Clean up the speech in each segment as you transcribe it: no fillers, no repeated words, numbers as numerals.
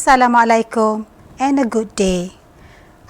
Assalamualaikum and a good day.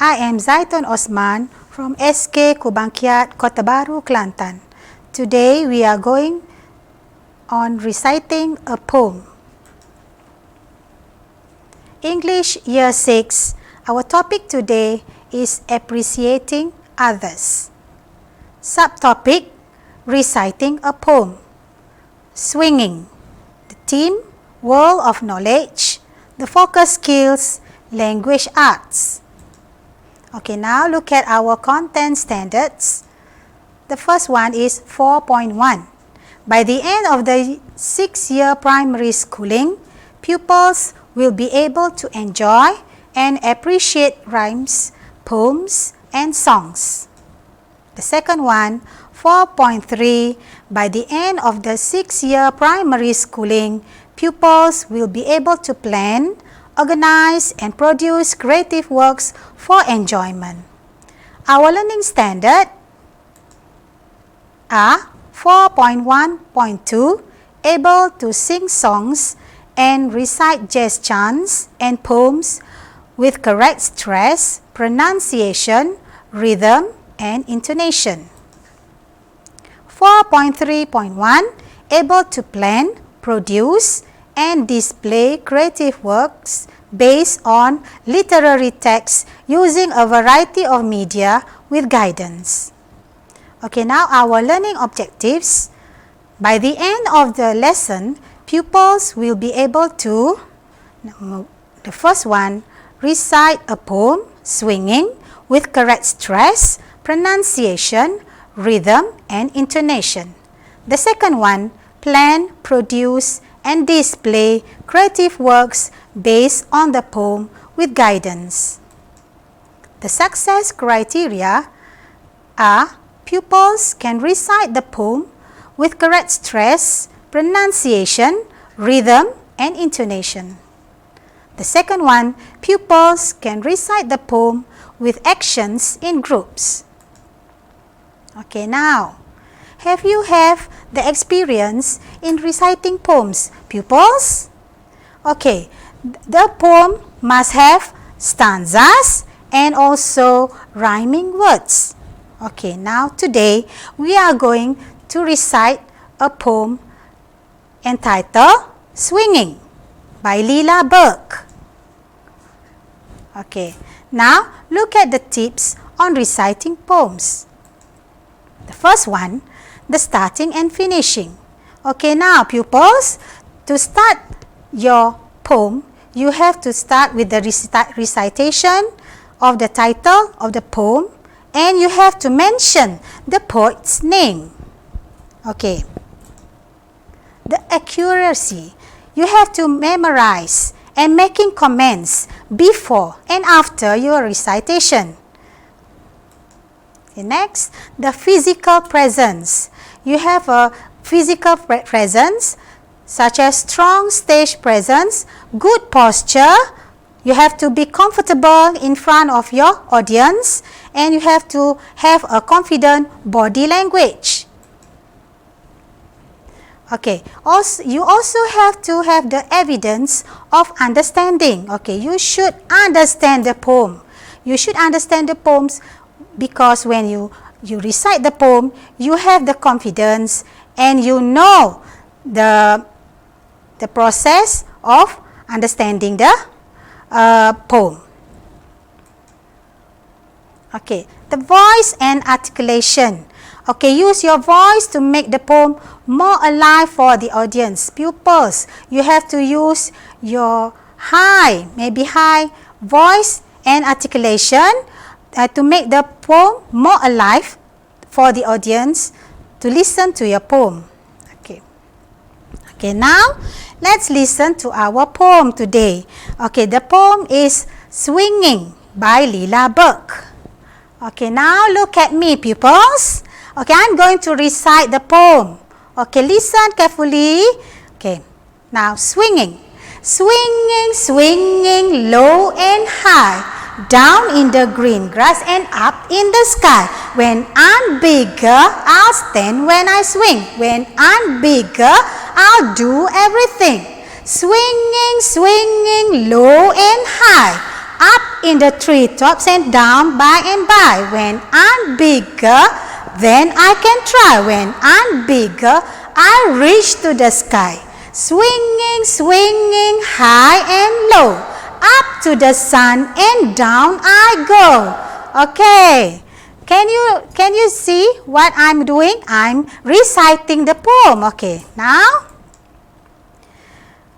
I am ZAITON OSMAN from SK KUBANG KIAT, KOTA BHARU, KELANTAN. Today we are going on reciting a poem. English Year 6. Our topic today is appreciating others. Subtopic: reciting a poem. Swinging. The theme: world of knowledge. The focus: skills, language arts. Okay, now look at our content standards. The first one is 4.1. By the end of the 6-year primary schooling, pupils will be able to enjoy and appreciate rhymes, poems, and songs. The second one, 4.3. By the end of the 6-year primary schooling, pupils will be able to plan, organize, and produce creative works for enjoyment. Our learning standard are 4.1.2, able to sing songs and recite jazz chants and poems with correct stress, pronunciation, rhythm, and intonation. 4.3.1, able to plan, produce, and display creative works based on literary texts using a variety of media with guidance. Okay, now our learning objectives. By the end of the lesson, pupils will be able to, the first one, recite a poem, swinging, with correct stress, pronunciation, rhythm, and intonation. The second one, plan, produce, and display creative works based on the poem with guidance. The success criteria are: pupils can recite the poem with correct stress, pronunciation, rhythm, and intonation. The second one, pupils can recite the poem with actions in groups. Okay, now, have you the experience in reciting poems, pupils? Okay, the poem must have stanzas and also rhyming words. Okay, now today we are going to recite a poem entitled Swinging by Lila Burke. Okay, now look at the tips on reciting poems. The first one, the starting and finishing. Okay, now pupils, to start your poem, you have to start with the recitation of the title of the poem, and you have to mention the poet's name. Okay. The accuracy, you have to memorize and making comments before and after your recitation. Okay, next, the physical presence. You have a physical presence such as strong stage presence, good posture. You have to be comfortable in front of your audience, and you have to have a confident body language. Okay, you also have to have the evidence of understanding. Okay, you should understand the poem. You should understand the poems because when you recite the poem, you have the confidence and you know the process of understanding the poem. Okay, the voice and articulation. Okay, use your voice to make the poem more alive for the audience. Pupils, you have to use your maybe high voice and articulation to make the poem more alive for the audience to listen to your poem. Okay. Okay, now let's listen to our poem today. Okay, the poem is Swinging by Lila Burke. Okay, now look at me, pupils. Okay, I'm going to recite the poem. Okay, listen carefully. Okay, now swinging. Swinging, swinging, low and high, down in the green grass and up in the sky. When I'm bigger, I'll stand when I swing. When I'm bigger, I'll do everything. Swinging, swinging, low and high, up in the treetops and down by and by. When I'm bigger, then I can try. When I'm bigger, I reach to the sky. Swinging, swinging, high and low, up to the sun and down I go. Okay. Can you see what I'm doing? I'm reciting the poem.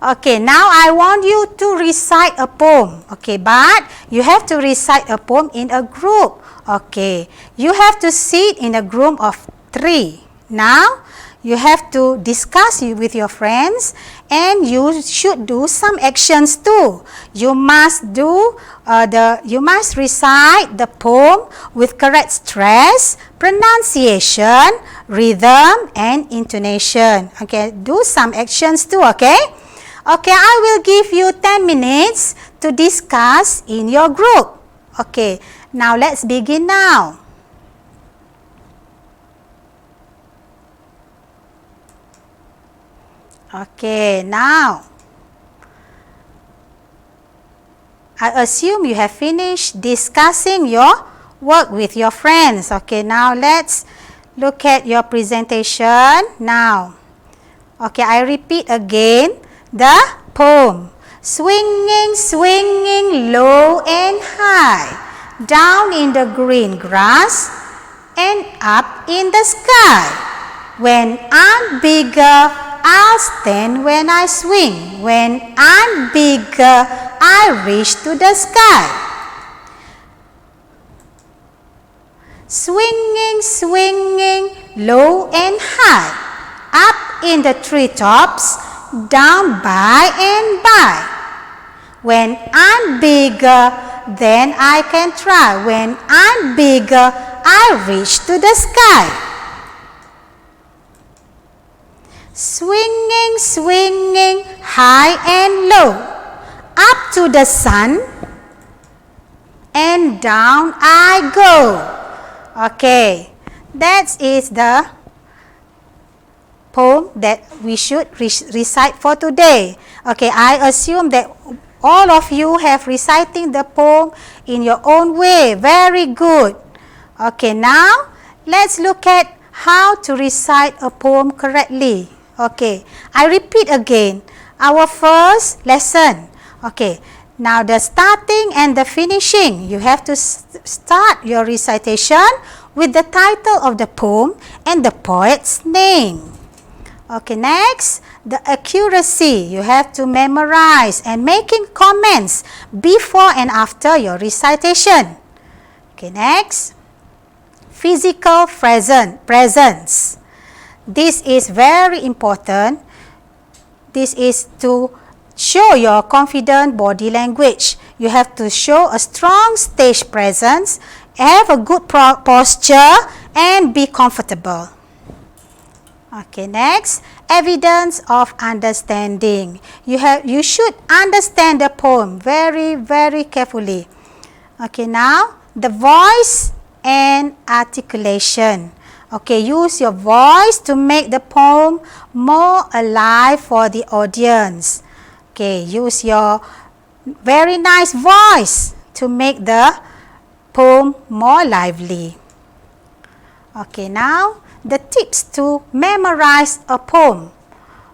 Okay, now I want you to recite a poem. Okay, but you have to recite a poem in a group. Okay, you have to sit in a group of 3. Now, you have to discuss with your friends, and you should do some actions too. You must recite the poem with correct stress, pronunciation, rhythm, and intonation. Okay, do some actions too. Okay. Okay, I will give you 10 minutes to discuss in your group. Okay, now let's begin now. Okay, now I assume you have finished discussing your work with your friends. Okay, now let's look at your presentation now. Okay, I repeat again the poem. Swinging, swinging, low and high, down in the green grass and up in the sky. When I'm bigger, I'll stand when I swing. When I'm bigger, I reach to the sky. Swinging, swinging, low and high, up in the treetops, down by and by. When I'm bigger, then I can try. When I'm bigger, I reach to the sky. Swinging, swinging, high and low, up to the sun and down I go. Okay, that is the poem that we should recite for today. Okay, I assume that all of you have reciting the poem in your own way. Very good. Okay, now let's look at how to recite a poem correctly. Okay, I repeat again, our first lesson. Okay, now the starting and the finishing. You have to start your recitation with the title of the poem and the poet's name. Okay, next, the accuracy. You have to memorize and making comments before and after your recitation. Okay, next, physical presence. This is very important. This is to show your confident body language. You have to show a strong stage presence, have a good posture, and be comfortable. Okay, next, evidence of understanding. You should understand the poem very, very carefully. Okay, now the voice and articulation. Okay, use your voice to make the poem more alive for the audience. Okay, use your very nice voice to make the poem more lively. Okay, now the tips to memorize a poem.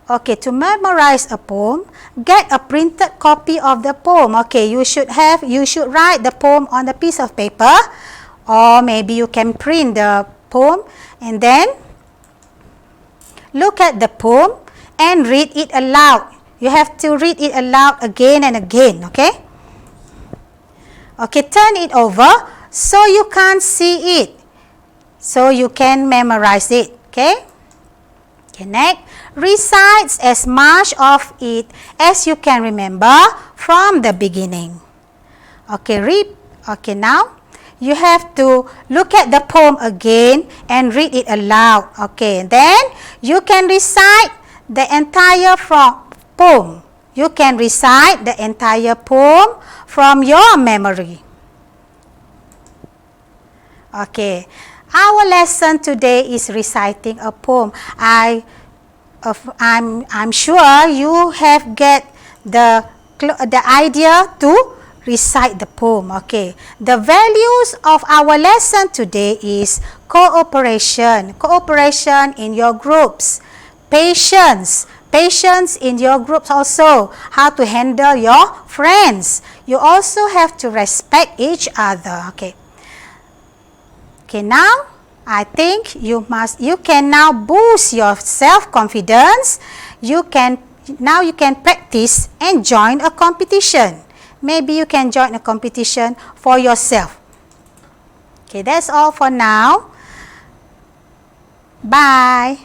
Okay, to memorize a poem, get a printed copy of the poem. Okay, you should write the poem on a piece of paper, or maybe you can print the poem and then look at the poem and read it aloud. You have to read it aloud again and again. Okay? Okay, turn it over so you can't see it, so you can memorize it. Okay? Okay, next, recite as much of it as you can remember from the beginning. Okay, okay, now you have to look at the poem again and read it aloud. Okay, and then you can recite the entire poem. You can recite the entire poem from your memory. Okay, our lesson today is reciting a poem. I I'm sure you have get the idea to recite the poem. Okay, the values of our lesson today is cooperation in your groups, patience in your groups, also how to handle your friends. You also have to respect each other. Okay, now I think you can now boost your self-confidence. You can practice and join a competition. Maybe you can join a competition for yourself. Okay, that's all for now. Bye.